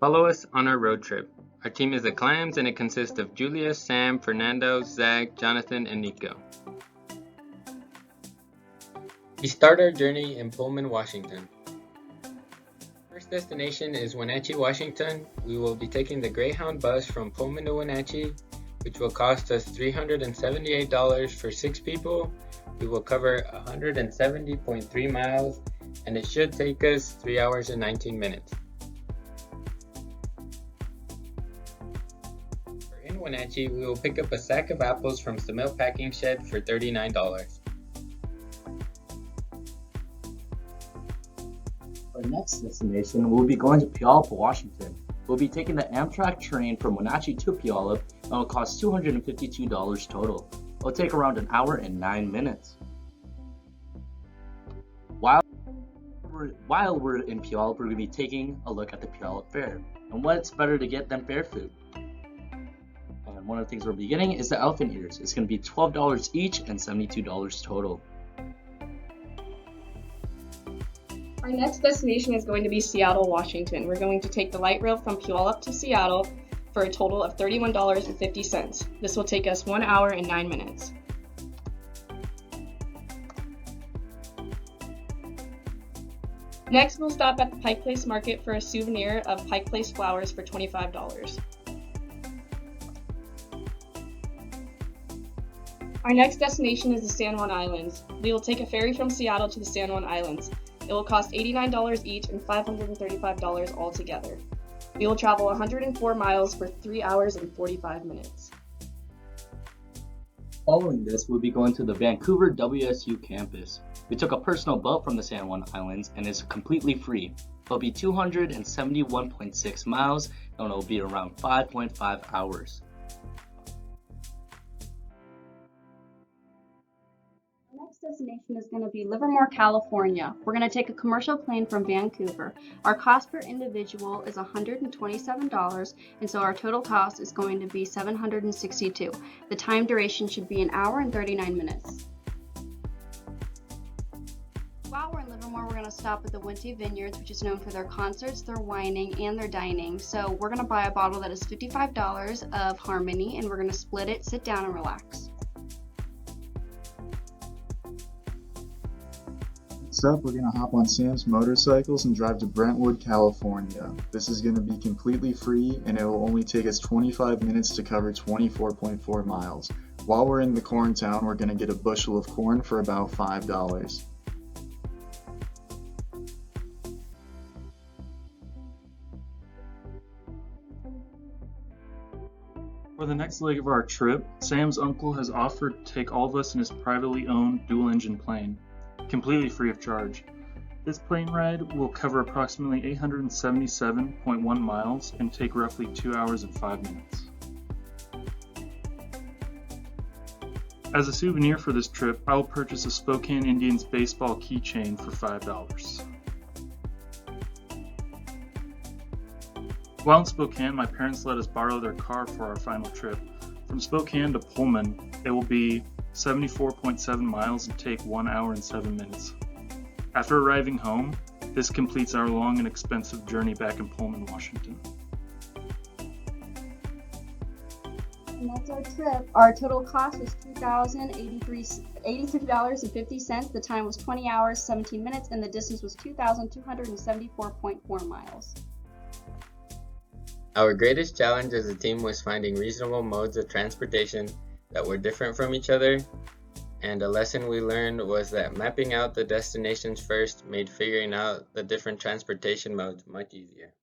Follow us on our road trip. Our team is the Clams and it consists of Julia, Sam, Fernando, Zach, Jonathan, and Nico. We start our journey in Pullman, Washington. First destination is Wenatchee, Washington. We will be taking the Greyhound bus from Pullman to Wenatchee, which will cost us $378 for 6 people. We will cover 170.3 miles, and it should take us 3 hours and 19 minutes. In Wenatchee, we will pick up a sack of apples from Samil Packing Shed for $39. Our next destination, we'll be going to Puyallup, Washington. We'll be taking the Amtrak train from Wenatchee to Puyallup, and it'll cost $252 total. It'll take around an hour and 9 minutes. While we're in Puyallup, we're going to be taking a look at the Puyallup Fair. And what's better to get than fair food? And one of the things we're beginning is the elephant ears. It's going to be $12 each and $72 total. Our next destination is going to be Seattle, Washington. We're going to take the light rail from Puyallup to Seattle for a total of $31.50. This will take us 1 hour and 9 minutes. Next, we'll stop at the Pike Place Market for a souvenir of Pike Place flowers for $25. Our next destination is the San Juan Islands. We will take a ferry from Seattle to the San Juan Islands. It will cost $89 each and $535 altogether. We will travel 104 miles for 3 hours and 45 minutes. Following this, we'll be going to the Vancouver WSU campus. We took a personal boat from the San Juan Islands and it's completely free. It'll be 271.6 miles and it'll be around 5.5 hours. Destination is going to be Livermore, California. We're going to take a commercial plane from Vancouver. Our cost per individual is $127, and so our total cost is going to be $762. The time duration should be 1 hour and 39 minutes. While we're in Livermore, we're going to stop at the Wente Vineyards, which is known for their concerts, their wining, and their dining. So we're going to buy a bottle that is $55 of Harmony, and we're going to split it, sit down, and relax. Next up, we're going to hop on Sam's motorcycles and drive to Brentwood, California. This is going to be completely free and it will only take us 25 minutes to cover 24.4 miles. While we're in the corn town, we're going to get a bushel of corn for about $5. For the next leg of our trip, Sam's uncle has offered to take all of us in his privately owned dual-engine plane, completely free of charge. This plane ride will cover approximately 877.1 miles and take roughly 2 hours and 5 minutes. As a souvenir for this trip, I will purchase a Spokane Indians baseball keychain for $5. While in Spokane, my parents let us borrow their car for our final trip. From Spokane to Pullman, it will be 74.7 miles and take 1 hour and 7 minutes. After arriving home, this completes our long and expensive journey back in Pullman, Washington. And that's our trip. Our total cost was $2,083.50. The time was 20 hours, 17 minutes, and the distance was 2,274.4 miles. Our greatest challenge as a team was finding reasonable modes of transportation that were different from each other, and a lesson we learned was that mapping out the destinations first made figuring out the different transportation modes much easier.